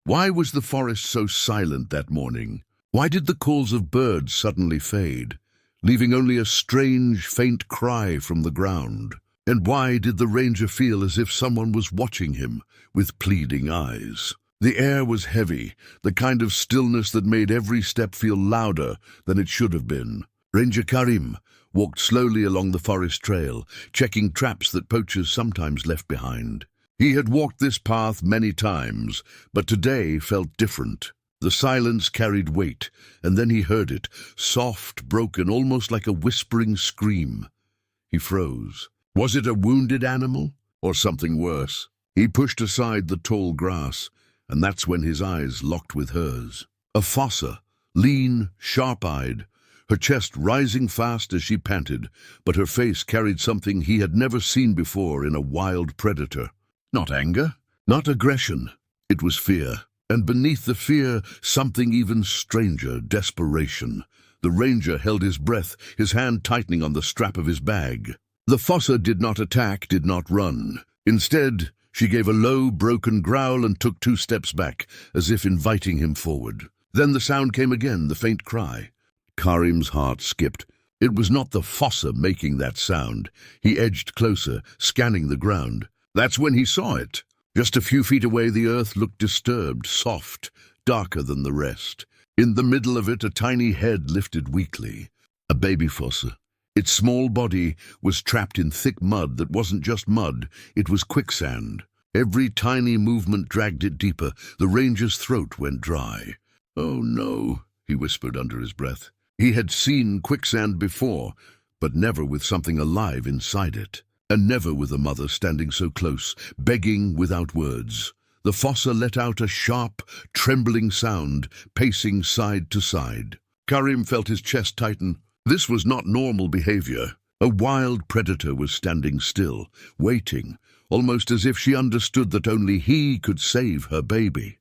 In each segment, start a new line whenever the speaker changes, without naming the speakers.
Why was the forest so silent that morning? Why did the calls of birds suddenly fade, leaving only a strange, faint cry from the ground? And why did the ranger feel as if someone was watching him with pleading eyes? The air was heavy, the kind of stillness that made every step feel louder than it should have been. Ranger Karim walked slowly along the forest trail, checking traps that poachers sometimes left behind. He had walked this path many times, but today felt different. The silence carried weight, and then he heard it, soft, broken, almost like a whispering scream. He froze. Was it a wounded animal, or something worse? He pushed aside the tall grass, and that's when his eyes locked with hers. A fossa, lean, sharp-eyed, her chest rising fast as she panted, but her face carried something he had never seen before in a wild predator. Not anger, not aggression. It was fear. And beneath the fear, something even stranger, desperation. The ranger held his breath, his hand tightening on the strap of his bag. The fossa did not attack, did not run. Instead, she gave a low, broken growl and took 2 steps back, as if inviting him forward. Then the sound came again, the faint cry. Karim's heart skipped. It was not the fossa making that sound. He edged closer, scanning the ground. That's when he saw it. Just a few feet away, the earth looked disturbed, soft, darker than the rest. In the middle of it, a tiny head lifted weakly. A baby fossa. Its small body was trapped in thick mud that wasn't just mud, it was quicksand. Every tiny movement dragged it deeper. The ranger's throat went dry. "Oh no," he whispered under his breath. He had seen quicksand before, but never with something alive inside it. And never with a mother standing so close, begging without words. The fossa let out a sharp, trembling sound, pacing side to side. Karim felt his chest tighten. This was not normal behavior. A wild predator was standing still, waiting, almost as if she understood that only he could save her baby.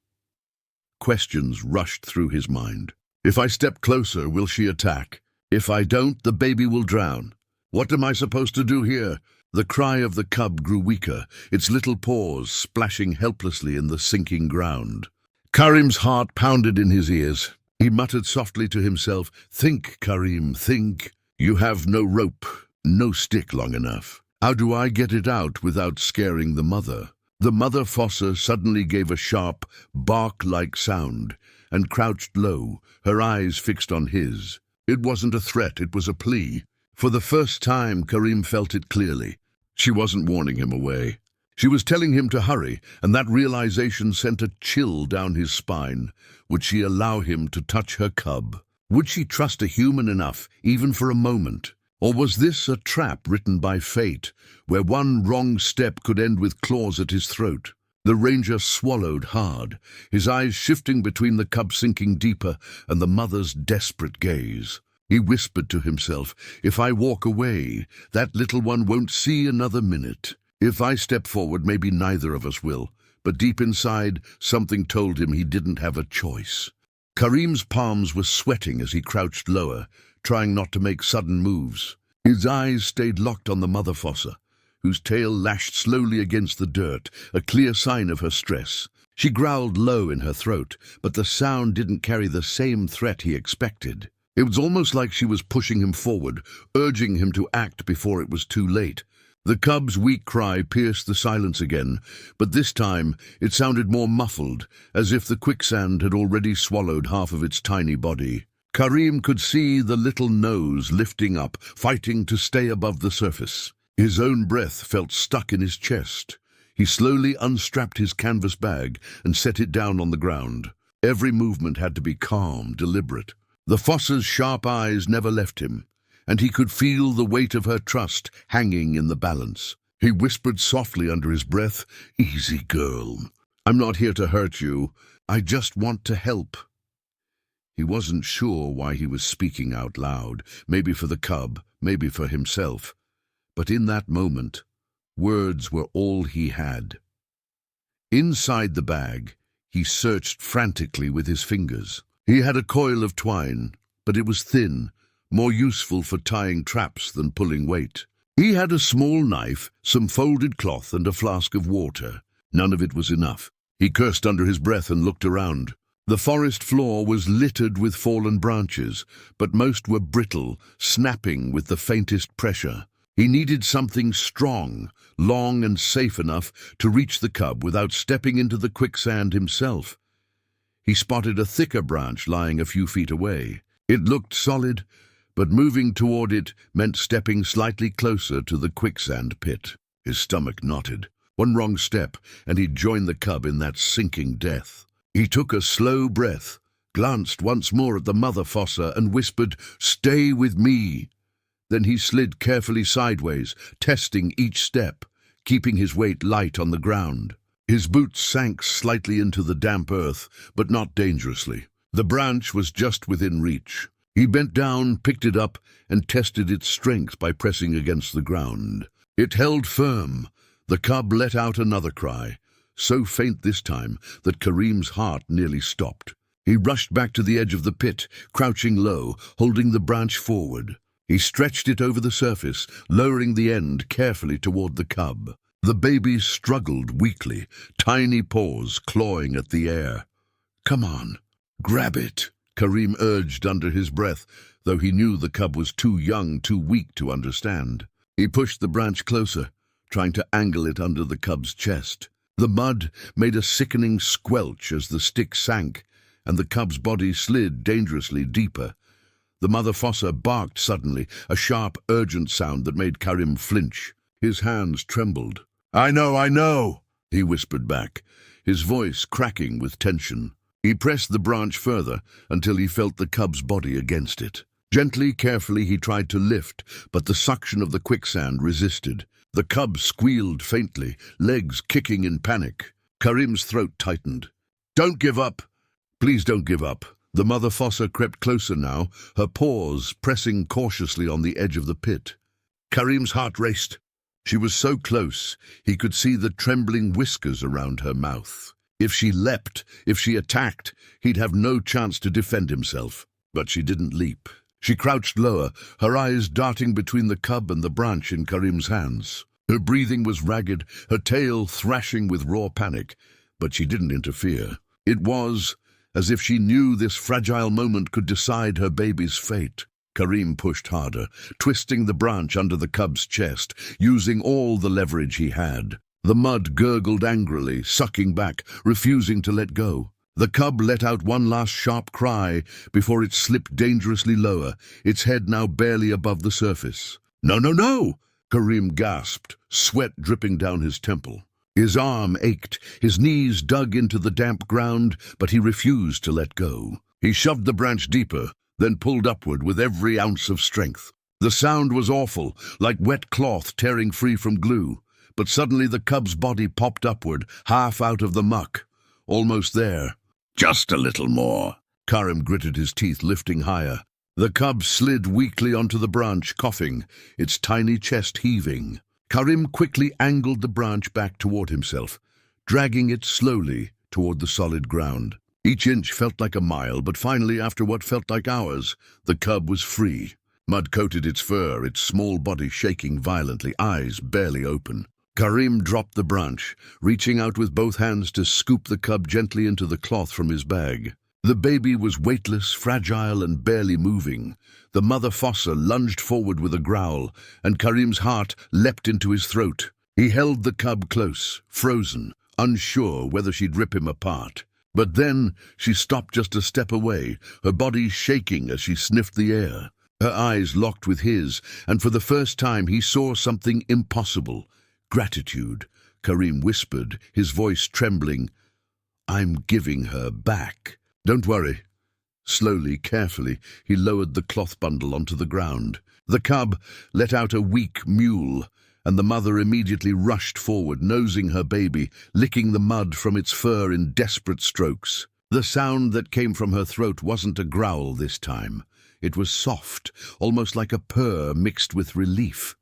Questions rushed through his mind. If I step closer, will she attack? If I don't, the baby will drown. What am I supposed to do here? The cry of the cub grew weaker, its little paws splashing helplessly in the sinking ground. Karim's heart pounded in his ears. He muttered softly to himself, "Think, Karim, think. You have no rope, no stick long enough. How do I get it out without scaring the mother?" The mother fossa suddenly gave a sharp, bark-like sound and crouched low, her eyes fixed on his. It wasn't a threat, it was a plea. For the first time, Karim felt it clearly. She wasn't warning him away. She was telling him to hurry, and that realization sent a chill down his spine. Would she allow him to touch her cub? Would she trust a human enough, even for a moment? Or was this a trap written by fate, where one wrong step could end with claws at his throat? The ranger swallowed hard, his eyes shifting between the cub sinking deeper and the mother's desperate gaze. He whispered to himself, "If I walk away, that little one won't see another minute. If I step forward, maybe neither of us will." But deep inside, something told him he didn't have a choice. Karim's palms were sweating as he crouched lower, trying not to make sudden moves. His eyes stayed locked on the mother fossa, whose tail lashed slowly against the dirt, a clear sign of her stress. She growled low in her throat, but the sound didn't carry the same threat he expected. It was almost like she was pushing him forward, urging him to act before it was too late. The cub's weak cry pierced the silence again, but this time it sounded more muffled, as if the quicksand had already swallowed half of its tiny body. Karim could see the little nose lifting up, fighting to stay above the surface. His own breath felt stuck in his chest. He slowly unstrapped his canvas bag and set it down on the ground. Every movement had to be calm, deliberate. The fossa's sharp eyes never left him, and he could feel the weight of her trust hanging in the balance. He whispered softly under his breath, "Easy, girl. I'm not here to hurt you. I just want to help." He wasn't sure why he was speaking out loud, maybe for the cub, maybe for himself. But in that moment, words were all he had. Inside the bag, he searched frantically with his fingers. He had a coil of twine, but it was thin, more useful for tying traps than pulling weight. He had a small knife, some folded cloth, and a flask of water. None of it was enough. He cursed under his breath and looked around. The forest floor was littered with fallen branches, but most were brittle, snapping with the faintest pressure. He needed something strong, long and safe enough to reach the cub without stepping into the quicksand himself. He spotted a thicker branch lying a few feet away. It looked solid, but moving toward it meant stepping slightly closer to the quicksand pit. His stomach knotted. One wrong step, and he'd join the cub in that sinking death. He took a slow breath, glanced once more at the mother fossa, and whispered, "Stay with me." Then he slid carefully sideways, testing each step, keeping his weight light on the ground. His boots sank slightly into the damp earth, but not dangerously. The branch was just within reach. He bent down, picked it up, and tested its strength by pressing against the ground. It held firm. The cub let out another cry, so faint this time that Karim's heart nearly stopped. He rushed back to the edge of the pit, crouching low, holding the branch forward. He stretched it over the surface, lowering the end carefully toward the cub. The baby struggled weakly, tiny paws clawing at the air. "Come on, grab it," Karim urged under his breath, though he knew the cub was too young, too weak to understand. He pushed the branch closer, trying to angle it under the cub's chest. The mud made a sickening squelch as the stick sank, and the cub's body slid dangerously deeper. The mother fossa barked suddenly, a sharp, urgent sound that made Karim flinch. His hands trembled. I know," he whispered back, his voice cracking with tension. He pressed the branch further until he felt the cub's body against it. Gently, carefully, he tried to lift, but the suction of the quicksand resisted. The cub squealed faintly, legs kicking in panic. Karim's throat tightened. "Don't give up. Please don't give up." The mother fossa crept closer now, her paws pressing cautiously on the edge of the pit. Karim's heart raced. She was so close, he could see the trembling whiskers around her mouth. If she leapt, if she attacked, he'd have no chance to defend himself. But she didn't leap. She crouched lower, her eyes darting between the cub and the branch in Karim's hands. Her breathing was ragged, her tail thrashing with raw panic, but she didn't interfere. It was as if she knew this fragile moment could decide her baby's fate. Karim pushed harder, twisting the branch under the cub's chest, using all the leverage he had. The mud gurgled angrily, sucking back, refusing to let go. The cub let out one last sharp cry before it slipped dangerously lower, its head now barely above the surface. "No, no, no!" Karim gasped, sweat dripping down his temple. His arm ached, his knees dug into the damp ground, but he refused to let go. He shoved the branch deeper, then pulled upward with every ounce of strength. The sound was awful, like wet cloth tearing free from glue, but suddenly the cub's body popped upward, half out of the muck. Almost there. "Just a little more." Karim gritted his teeth, lifting higher. The cub slid weakly onto the branch, coughing, its tiny chest heaving. Karim quickly angled the branch back toward himself, dragging it slowly toward the solid ground. Each inch felt like a mile, but finally, after what felt like hours, the cub was free. Mud coated its fur, its small body shaking violently, eyes barely open. Karim dropped the branch, reaching out with both hands to scoop the cub gently into the cloth from his bag. The baby was weightless, fragile, and barely moving. The mother fossa lunged forward with a growl, and Karim's heart leapt into his throat. He held the cub close, frozen, unsure whether she'd rip him apart. But then she stopped just a step away, her body shaking as she sniffed the air. Her eyes locked with his, and for the first time he saw something impossible. Gratitude. Karim whispered, his voice trembling. "I'm giving her back. Don't worry." Slowly, carefully, he lowered the cloth bundle onto the ground. The cub let out a weak mewl, and the mother immediately rushed forward, nosing her baby, licking the mud from its fur in desperate strokes. The sound that came from her throat wasn't a growl this time. It was soft, almost like a purr mixed with relief.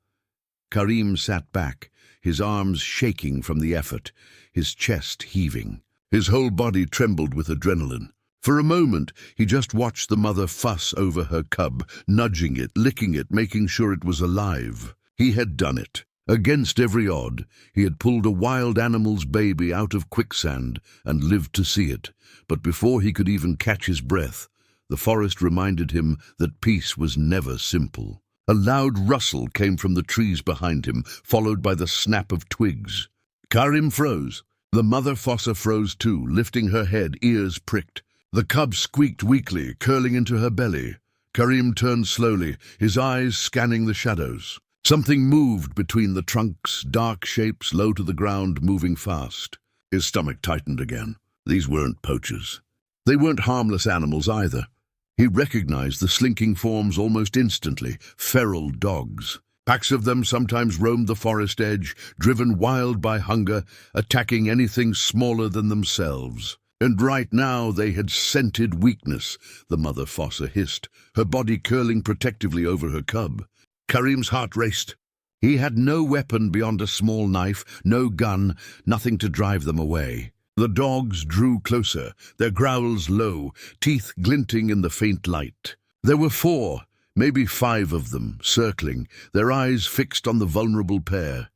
Karim sat back, his arms shaking from the effort, his chest heaving. His whole body trembled with adrenaline. For a moment, he just watched the mother fuss over her cub, nudging it, licking it, making sure it was alive. He had done it. Against every odd, he had pulled a wild animal's baby out of quicksand and lived to see it. But before he could even catch his breath, the forest reminded him that peace was never simple. A loud rustle came from the trees behind him, followed by the snap of twigs. Karim froze. The mother Fossa froze too, lifting her head, ears pricked. The cub squeaked weakly, curling into her belly. Karim turned slowly, his eyes scanning the shadows. Something moved between the trunks, dark shapes low to the ground, moving fast. His stomach tightened again. These weren't poachers. They weren't harmless animals either. He recognized the slinking forms almost instantly, feral dogs. Packs of them sometimes roamed the forest edge, driven wild by hunger, attacking anything smaller than themselves. And right now they had scented weakness, the mother Fossa hissed, her body curling protectively over her cub. Karim's heart raced. He had no weapon beyond a small knife, no gun, nothing to drive them away. The dogs drew closer, their growls low, teeth glinting in the faint light. There were 4, maybe 5 of them, circling, their eyes fixed on the vulnerable pair.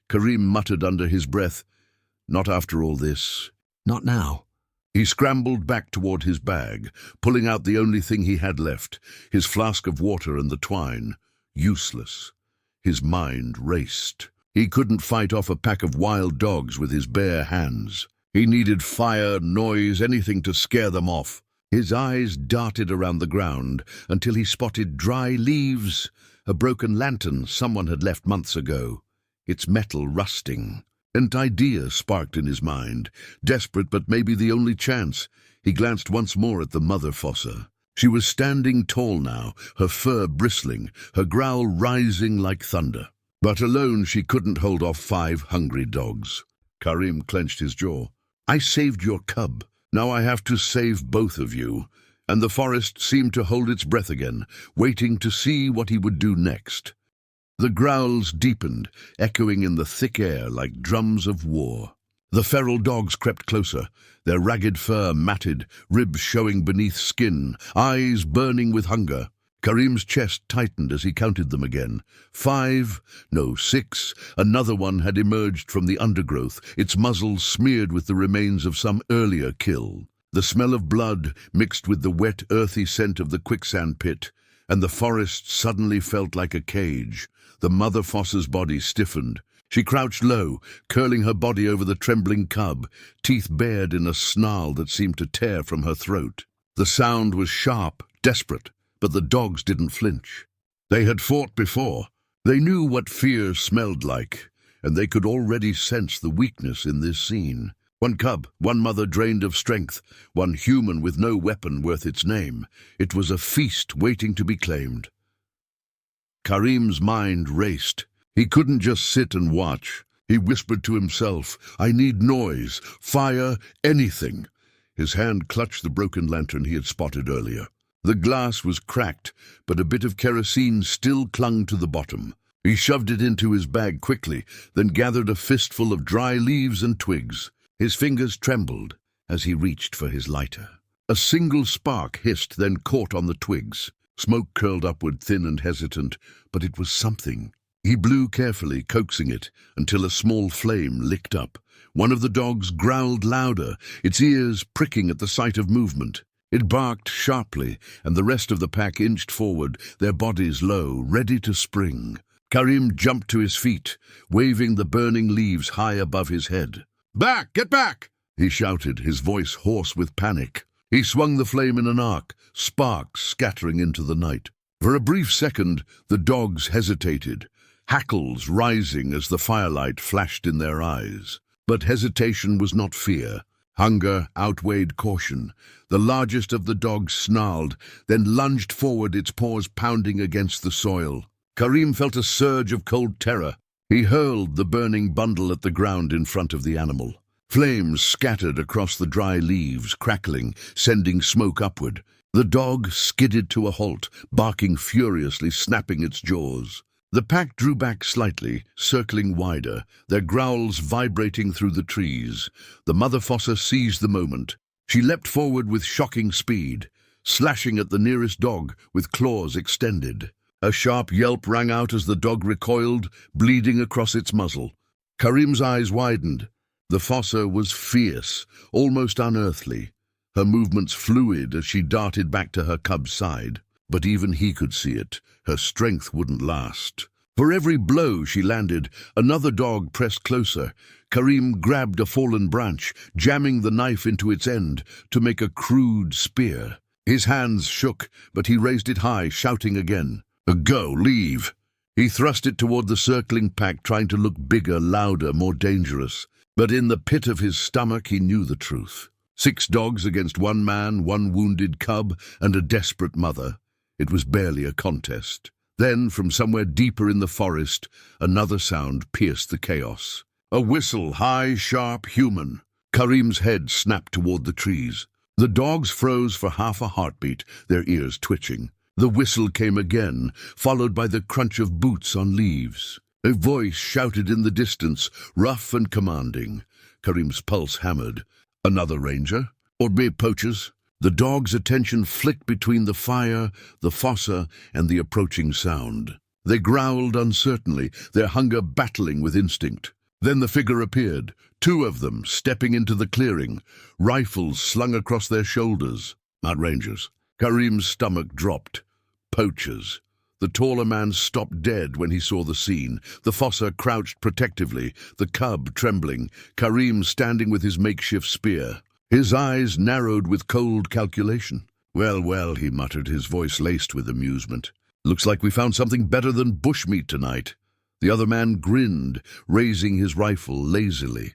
Karim muttered under his breath, "Not after all this. Not now." He scrambled back toward his bag, pulling out the only thing he had left, his flask of water and the twine. Useless. His mind raced. He couldn't fight off a pack of wild dogs with his bare hands. He needed fire, noise, anything to scare them off. His eyes darted around the ground until he spotted dry leaves, a broken lantern someone had left months ago, its metal rusting. An idea sparked in his mind, desperate but maybe the only chance. He glanced once more at the mother Fossa. She was standing tall now, her fur bristling, her growl rising like thunder. But alone she couldn't hold off 5 hungry dogs. Karim clenched his jaw. "I saved your cub. Now I have to save both of you." And the forest seemed to hold its breath again, waiting to see what he would do next. The growls deepened, echoing in the thick air like drums of war. The feral dogs crept closer, their ragged fur matted, ribs showing beneath skin, eyes burning with hunger. Karim's chest tightened as he counted them again. 5, no, 6. Another one had emerged from the undergrowth, its muzzle smeared with the remains of some earlier kill. The smell of blood mixed with the wet, earthy scent of the quicksand pit, and the forest suddenly felt like a cage. The mother Fossa's body stiffened. She crouched low, curling her body over the trembling cub, teeth bared in a snarl that seemed to tear from her throat. The sound was sharp, desperate, but the dogs didn't flinch. They had fought before. They knew what fear smelled like, and they could already sense the weakness in this scene. One cub, one mother drained of strength, one human with no weapon worth its name. It was a feast waiting to be claimed. Karim's mind raced. He couldn't just sit and watch. He whispered to himself, "I need noise, fire, anything." His hand clutched the broken lantern he had spotted earlier. The glass was cracked, but a bit of kerosene still clung to the bottom. He shoved it into his bag quickly, then gathered a fistful of dry leaves and twigs. His fingers trembled as he reached for his lighter. A single spark hissed, then caught on the twigs. Smoke curled upward, thin and hesitant, but it was something. He blew carefully, coaxing it, until a small flame licked up. One of the dogs growled louder, its ears pricking at the sight of movement. It barked sharply, and the rest of the pack inched forward, their bodies low, ready to spring. Karim jumped to his feet, waving the burning leaves high above his head. "Back! Get back!" he shouted, his voice hoarse with panic. He swung the flame in an arc, sparks scattering into the night. For a brief second, the dogs hesitated, hackles rising as the firelight flashed in their eyes. But hesitation was not fear. Hunger outweighed caution. The largest of the dogs snarled, then lunged forward, its paws pounding against the soil. Karim felt a surge of cold terror. He hurled the burning bundle at the ground in front of the animal. Flames scattered across the dry leaves, crackling, sending smoke upward. The dog skidded to a halt, barking furiously, snapping its jaws. The pack drew back slightly, circling wider, their growls vibrating through the trees. The mother Fossa seized the moment. She leapt forward with shocking speed, slashing at the nearest dog with claws extended. A sharp yelp rang out as the dog recoiled, bleeding across its muzzle. Karim's eyes widened. The Fossa was fierce, almost unearthly, her movements fluid as she darted back to her cub's side. But even he could see it. Her strength wouldn't last. For every blow she landed, another dog pressed closer. Karim grabbed a fallen branch, jamming the knife into its end to make a crude spear. His hands shook, but he raised it high, shouting again. Go, leave. He thrust it toward the circling pack, trying to look bigger, louder, more dangerous. But in the pit of his stomach he knew the truth. 6 dogs against 1 man, 1 wounded cub, and a desperate mother. It was barely a contest. Then, from somewhere deeper in the forest, another sound pierced the chaos. A whistle, high, sharp, human. Karim's head snapped toward the trees. The dogs froze for half a heartbeat, their ears twitching. The whistle came again, followed by the crunch of boots on leaves. A voice shouted in the distance, rough and commanding. Karim's pulse hammered. Another ranger? Or mere poachers? The dog's attention flicked between the fire, the fossa, and the approaching sound. They growled uncertainly, their hunger battling with instinct. Then the figure appeared, 2 of them stepping into the clearing, rifles slung across their shoulders. Not rangers. Karim's stomach dropped. Poachers. The taller man stopped dead when he saw the scene. The Fossa crouched protectively, the cub trembling, Karim standing with his makeshift spear. His eyes narrowed with cold calculation. Well, well, he muttered, his voice laced with amusement. Looks like we found something better than bushmeat tonight. The other man grinned, raising his rifle lazily.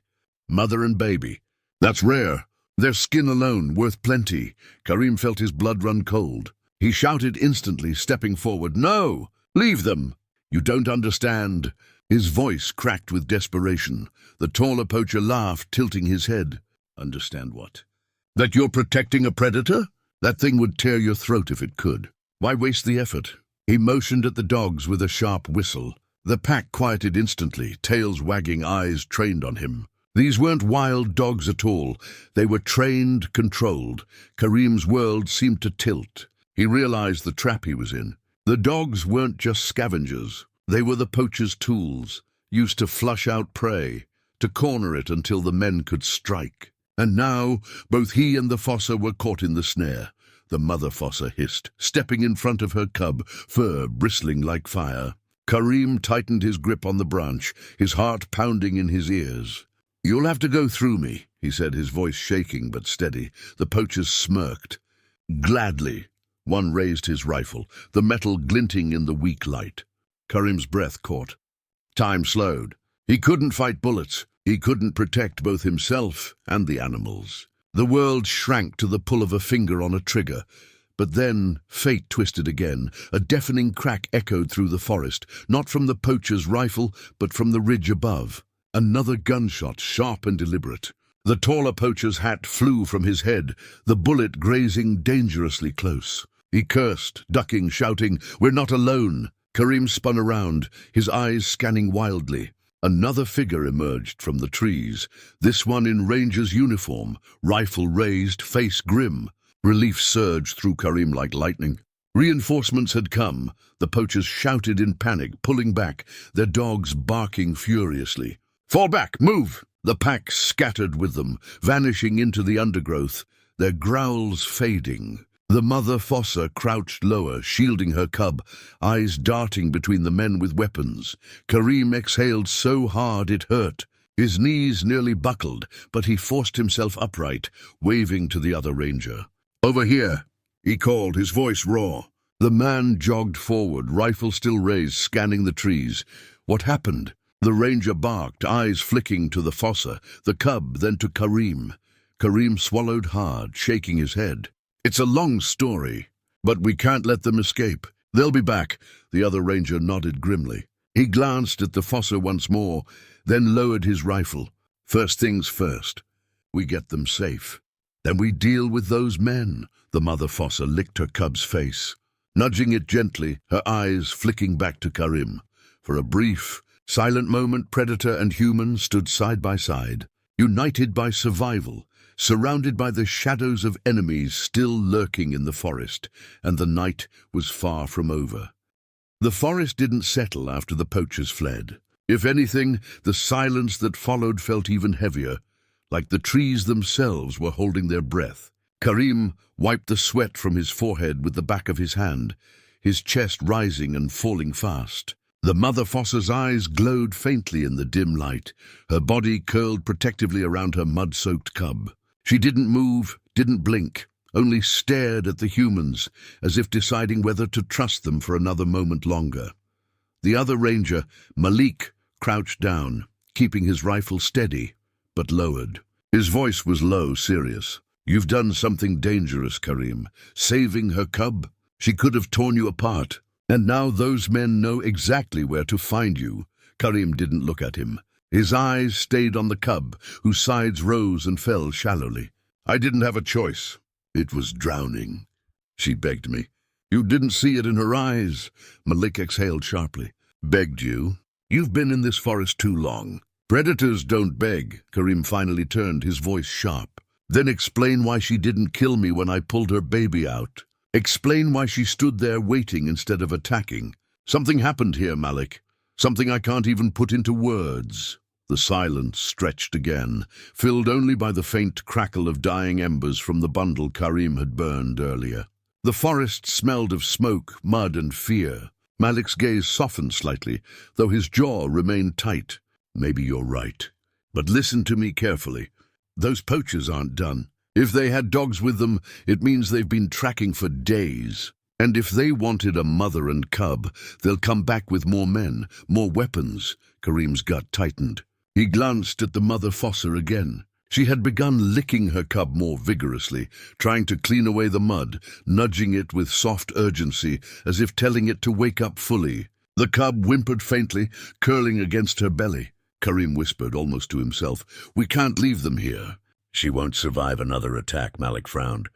Mother and baby. That's rare. Their skin alone, worth plenty. Karim felt his blood run cold. He shouted instantly, stepping forward. No! Leave them! You don't understand. His voice cracked with desperation. The taller poacher laughed, tilting his head. Understand what? That you're protecting a predator? That thing would tear your throat if it could. Why waste the effort? He motioned at the dogs with a sharp whistle. The pack quieted instantly, tails wagging, eyes trained on him. These weren't wild dogs at all. They were trained, controlled. Karim's world seemed to tilt. He realized the trap he was in. The dogs weren't just scavengers. They were the poacher's tools, used to flush out prey, to corner it until the men could strike. And now, both he and the Fossa were caught in the snare. The mother Fossa hissed, stepping in front of her cub, fur bristling like fire. Karim tightened his grip on the branch, his heart pounding in his ears. You'll have to go through me, he said, his voice shaking but steady. The poachers smirked. Gladly. One raised his rifle, the metal glinting in the weak light. Karim's breath caught. Time slowed. He couldn't fight bullets. He couldn't protect both himself and the animals. The world shrank to the pull of a finger on a trigger. But then fate twisted again. A deafening crack echoed through the forest, not from the poacher's rifle, but from the ridge above. Another gunshot, sharp and deliberate. The taller poacher's hat flew from his head, the bullet grazing dangerously close. He cursed, ducking, shouting, "We're not alone!" Karim spun around, his eyes scanning wildly. Another figure emerged from the trees, this one in ranger's uniform, rifle raised, face grim. Relief surged through Karim like lightning. Reinforcements had come. The poachers shouted in panic, pulling back, their dogs barking furiously. Fall back! Move! The pack scattered with them, vanishing into the undergrowth, their growls fading. The mother Fossa crouched lower, shielding her cub, eyes darting between the men with weapons. Karim exhaled so hard it hurt. His knees nearly buckled, but he forced himself upright, waving to the other ranger. Over here, he called, his voice raw. The man jogged forward, rifle still raised, scanning the trees. What happened? The ranger barked, eyes flicking to the Fossa, the cub, then to Karim. Karim swallowed hard, shaking his head. It's a long story, but we can't let them escape. They'll be back. The other ranger nodded grimly. He glanced at the Fossa once more, then lowered his rifle. First things first. We get them safe. Then we deal with those men. The mother Fossa licked her cub's face, nudging it gently, her eyes flicking back to Karim. For a brief, silent moment, predator and human stood side by side, united by survival, surrounded by the shadows of enemies still lurking in the forest, and the night was far from over. The forest didn't settle after the poachers fled. If anything, the silence that followed felt even heavier, like the trees themselves were holding their breath. Karim wiped the sweat from his forehead with the back of his hand, his chest rising and falling fast. The mother Fossa's eyes glowed faintly in the dim light, her body curled protectively around her mud-soaked cub. She didn't move, didn't blink, only stared at the humans, as if deciding whether to trust them for another moment longer. The other ranger, Malik, crouched down, keeping his rifle steady, but lowered. His voice was low, serious. "You've done something dangerous, Karim. Saving her cub? She could have torn you apart. And now those men know exactly where to find you." Karim didn't look at him. His eyes stayed on the cub, whose sides rose and fell shallowly. "I didn't have a choice. It was drowning. She begged me." "You didn't see it in her eyes." Malik exhaled sharply. "Begged you? You've been in this forest too long. Predators don't beg." Karim finally turned, his voice sharp. "Then explain why she didn't kill me when I pulled her baby out. Explain why she stood there waiting instead of attacking. Something happened here, Malik. Something I can't even put into words." The silence stretched again, filled only by the faint crackle of dying embers from the bundle Karim had burned earlier. The forest smelled of smoke, mud, and fear. Malik's gaze softened slightly, though his jaw remained tight. "Maybe you're right. But listen to me carefully. Those poachers aren't done. If they had dogs with them, it means they've been tracking for days. And if they wanted a mother and cub, they'll come back with more men, more weapons." Karim's gut tightened. He glanced at the mother Fossa again. She had begun licking her cub more vigorously, trying to clean away the mud, nudging it with soft urgency, as if telling it to wake up fully. The cub whimpered faintly, curling against her belly. Karim whispered, almost to himself, "We can't leave them here." "She won't survive another attack," Malik frowned.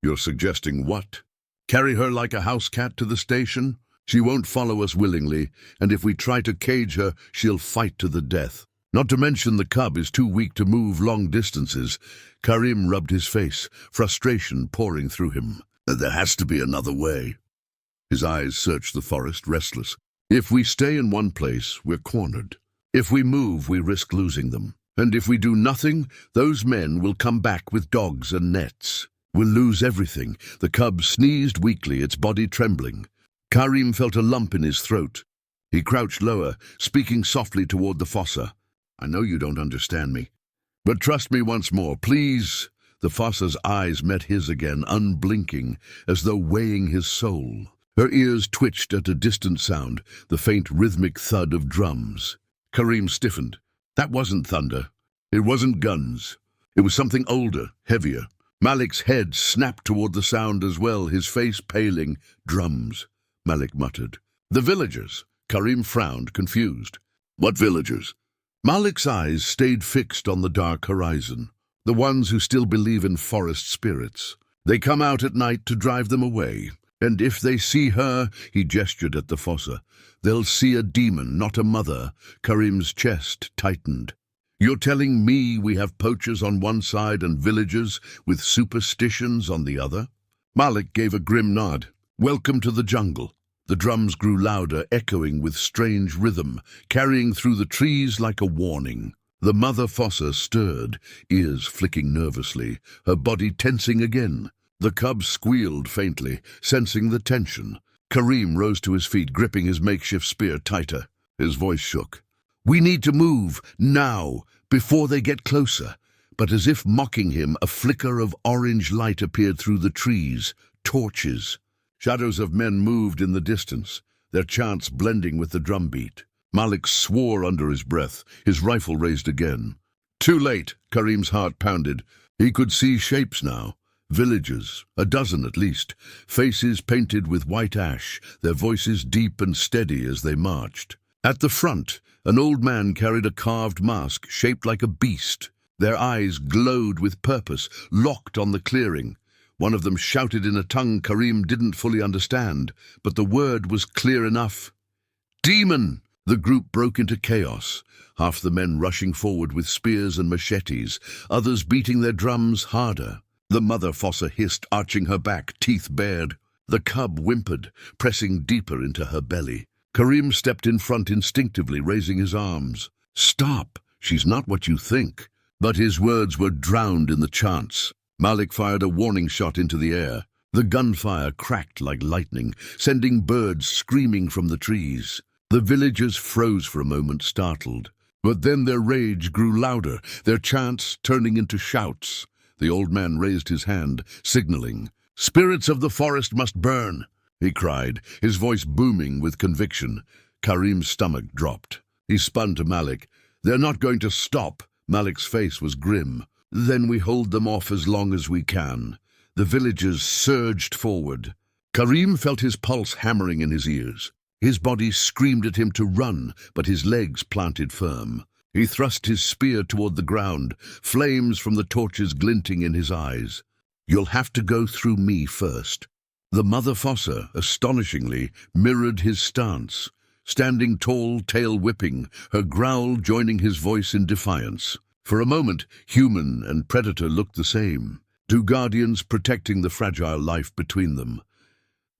"You're suggesting what? Carry her like a house cat to the station? She won't follow us willingly, and if we try to cage her, she'll fight to the death. Not to mention the cub is too weak to move long distances." Karim rubbed his face, frustration pouring through him. "There has to be another way." His eyes searched the forest, restless. "If we stay in one place, we're cornered. If we move, we risk losing them. And if we do nothing, those men will come back with dogs and nets. We'll lose everything." The cub sneezed weakly, its body trembling. Karim felt a lump in his throat. He crouched lower, speaking softly toward the fossa. "I know you don't understand me, but trust me once more, please." The Fossa's eyes met his again, unblinking, as though weighing his soul. Her ears twitched at a distant sound, the faint rhythmic thud of drums. Karim stiffened. That wasn't thunder. It wasn't guns. It was something older, heavier. Malik's head snapped toward the sound as well, his face paling. "Drums," Malik muttered. "The villagers." Karim frowned, confused. "What villagers?" Malik's eyes stayed fixed on the dark horizon. "The ones who still believe in forest spirits. They come out at night to drive them away. And if they see her," he gestured at the fossa, "they'll see a demon, not a mother." Karim's chest tightened. "You're telling me we have poachers on one side and villagers with superstitions on the other?" Malik gave a grim nod. "Welcome to the jungle." The drums grew louder, echoing with strange rhythm, carrying through the trees like a warning. The mother Fossa stirred, ears flicking nervously, her body tensing again. The cub squealed faintly, sensing the tension. Karim rose to his feet, gripping his makeshift spear tighter. His voice shook. "We need to move, now, before they get closer." But as if mocking him, a flicker of orange light appeared through the trees. Torches. Shadows of men moved in the distance, their chants blending with the drumbeat. Malik swore under his breath, his rifle raised again. Too late, Karim's heart pounded. He could see shapes now. Villagers, a dozen at least, faces painted with white ash, their voices deep and steady as they marched. At the front, an old man carried a carved mask shaped like a beast. Their eyes glowed with purpose, locked on the clearing. One of them shouted in a tongue Karim didn't fully understand, but the word was clear enough. "Demon!" The group broke into chaos, half the men rushing forward with spears and machetes, others beating their drums harder. The mother Fossa hissed, arching her back, teeth bared. The cub whimpered, pressing deeper into her belly. Karim stepped in front instinctively, raising his arms. "Stop! She's not what you think." But his words were drowned in the chants. Malik fired a warning shot into the air. The gunfire cracked like lightning, sending birds screaming from the trees. The villagers froze for a moment, startled. But then their rage grew louder, their chants turning into shouts. The old man raised his hand, signaling. "Spirits of the forest must burn," he cried, his voice booming with conviction. Karim's stomach dropped. He spun to Malik. "They're not going to stop." Malik's face was grim. "Then we hold them off as long as we can." The villagers surged forward. Karim felt his pulse hammering in his ears. His body screamed at him to run, but his legs planted firm. He thrust his spear toward the ground, flames from the torches glinting in his eyes. "You'll have to go through me first." The mother Fossa, astonishingly, mirrored his stance, standing tall, tail whipping, her growl joining his voice in defiance. For a moment, human and predator looked the same, two guardians protecting the fragile life between them.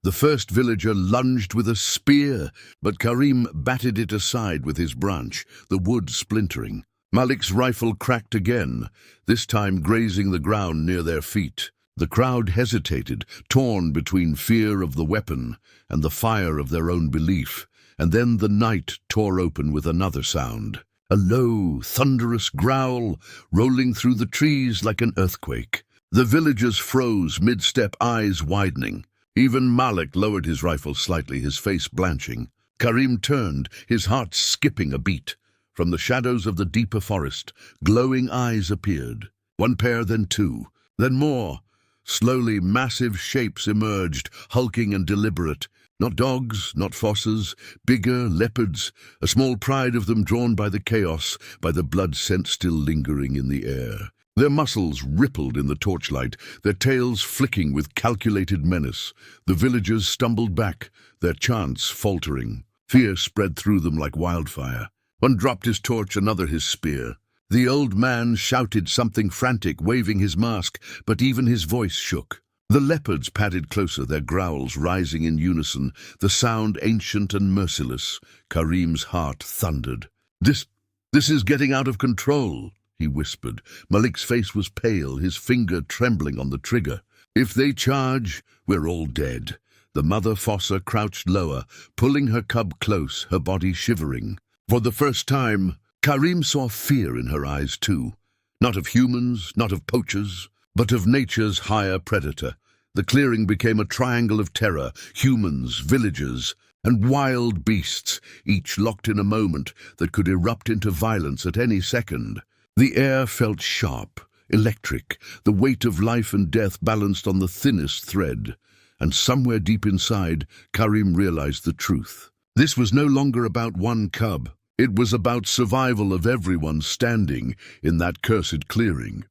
The first villager lunged with a spear, but Karim batted it aside with his branch, the wood splintering. Malik's rifle cracked again, this time grazing the ground near their feet. The crowd hesitated, torn between fear of the weapon and the fire of their own belief, and then the night tore open with another sound. A low, thunderous growl, rolling through the trees like an earthquake. The villagers froze mid-step, eyes widening. Even Malik lowered his rifle slightly, his face blanching. Karim turned, his heart skipping a beat. From the shadows of the deeper forest, glowing eyes appeared. One pair, then two, then more. Slowly, massive shapes emerged, hulking and deliberate. Not dogs, not Fossas, bigger leopards, a small pride of them drawn by the chaos, by the blood scent still lingering in the air. Their muscles rippled in the torchlight, their tails flicking with calculated menace. The villagers stumbled back, their chants faltering. Fear spread through them like wildfire. One dropped his torch, another his spear. The old man shouted something frantic, waving his mask, but even his voice shook. The leopards padded closer, their growls rising in unison, the sound ancient and merciless. Karim's heart thundered. This is getting out of control," he whispered. Malik's face was pale, his finger trembling on the trigger. "If they charge, we're all dead." The mother Fossa crouched lower, pulling her cub close, her body shivering. For the first time, Karim saw fear in her eyes too. Not of humans, not of poachers, but of nature's higher predator. The clearing became a triangle of terror, humans, villagers, and wild beasts, each locked in a moment that could erupt into violence at any second. The air felt sharp, electric, the weight of life and death balanced on the thinnest thread. And somewhere deep inside, Karim realized the truth. This was no longer about one cub. It was about survival of everyone standing in that cursed clearing.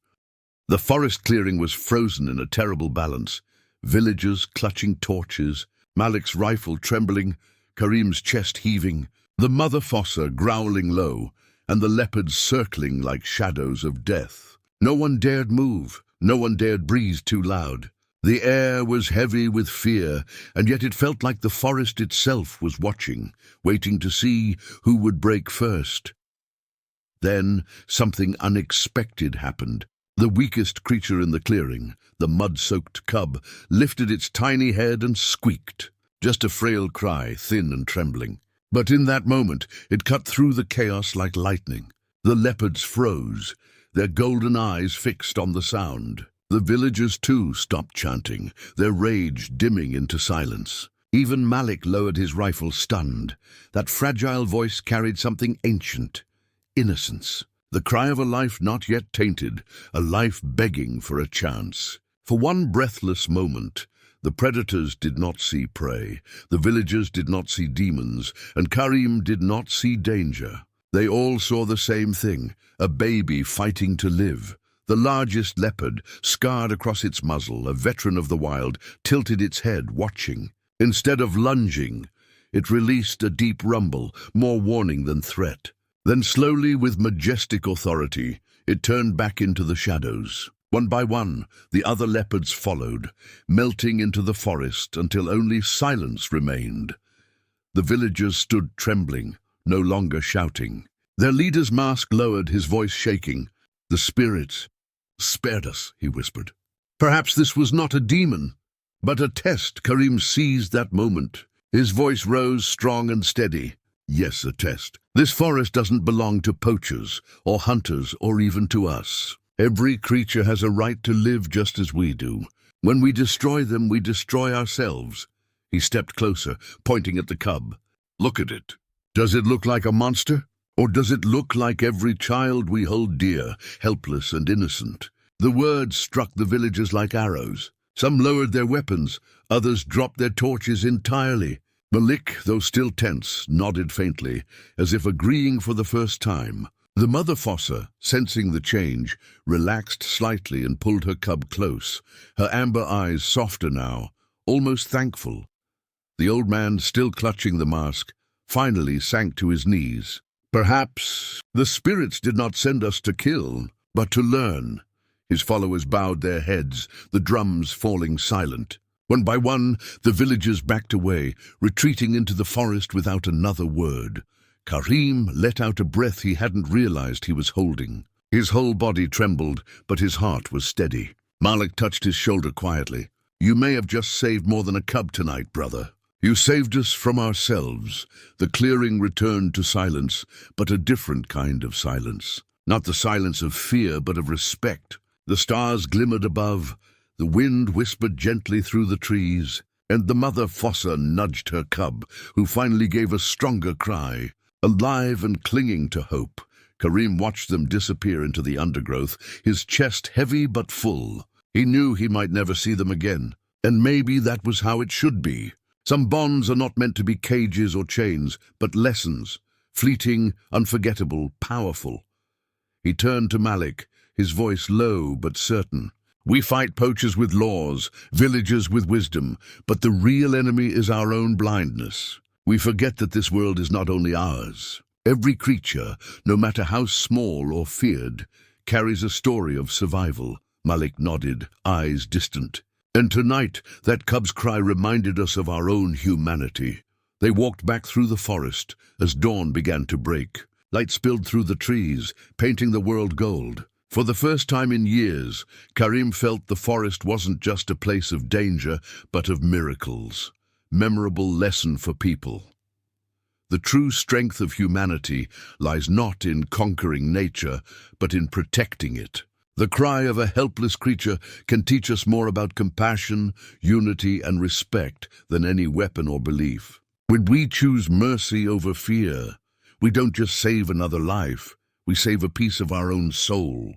The forest clearing was frozen in a terrible balance. Villagers clutching torches, Malik's rifle trembling, Karim's chest heaving, the mother Fossa growling low, and the leopards circling like shadows of death. No one dared move, no one dared breathe too loud. The air was heavy with fear, and yet it felt like the forest itself was watching, waiting to see who would break first. Then something unexpected happened. The weakest creature in the clearing, the mud-soaked cub, lifted its tiny head and squeaked. Just a frail cry, thin and trembling. But in that moment, it cut through the chaos like lightning. The leopards froze, their golden eyes fixed on the sound. The villagers too stopped chanting, their rage dimming into silence. Even Malik lowered his rifle, stunned. That fragile voice carried something ancient, innocence. The cry of a life not yet tainted, a life begging for a chance. For one breathless moment, the predators did not see prey, the villagers did not see demons, and Karim did not see danger. They all saw the same thing, a baby fighting to live. The largest leopard, scarred across its muzzle, a veteran of the wild, tilted its head, watching. Instead of lunging, it released a deep rumble, more warning than threat. Then slowly, with majestic authority, it turned back into the shadows. One by one, the other leopards followed, melting into the forest until only silence remained. The villagers stood trembling, no longer shouting. Their leader's mask lowered, his voice shaking. "The spirits spared us," he whispered. Perhaps this was not a demon, but a test. Karim seized that moment. His voice rose strong and steady. "Yes, a test. This forest doesn't belong to poachers or hunters or even to us. Every creature has a right to live just as we do. When we destroy them, we destroy ourselves." He stepped closer, pointing at the cub. "Look at it. Does it look like a monster? Or does it look like every child we hold dear, helpless and innocent?" The words struck the villagers like arrows. Some lowered their weapons, others dropped their torches entirely. Malik, though still tense, nodded faintly, as if agreeing for the first time. The mother Fossa, sensing the change, relaxed slightly and pulled her cub close, her amber eyes softer now, almost thankful. The old man, still clutching the mask, finally sank to his knees. "Perhaps the spirits did not send us to kill, but to learn." His followers bowed their heads, the drums falling silent. One by one, the villagers backed away, retreating into the forest without another word. Karim let out a breath he hadn't realized he was holding. His whole body trembled, but his heart was steady. Malik touched his shoulder quietly. "You may have just saved more than a cub tonight, brother. You saved us from ourselves." The clearing returned to silence, but a different kind of silence. Not the silence of fear, but of respect. The stars glimmered above, the wind whispered gently through the trees, and the mother Fossa nudged her cub, who finally gave a stronger cry. Alive and clinging to hope, Karim watched them disappear into the undergrowth, his chest heavy but full. He knew he might never see them again, and maybe that was how it should be. Some bonds are not meant to be cages or chains, but lessons, fleeting, unforgettable, powerful. He turned to Malik, his voice low but certain. "We fight poachers with laws, villagers with wisdom, but the real enemy is our own blindness. We forget that this world is not only ours. Every creature, no matter how small or feared, carries a story of survival." Malik nodded, eyes distant. "And tonight, that cub's cry reminded us of our own humanity." They walked back through the forest as dawn began to break. Light spilled through the trees, painting the world gold. For the first time in years, Karim felt the forest wasn't just a place of danger, but of miracles. Memorable lesson for people. The true strength of humanity lies not in conquering nature, but in protecting it. The cry of a helpless creature can teach us more about compassion, unity, and respect than any weapon or belief. When we choose mercy over fear, we don't just save another life, we save a piece of our own soul.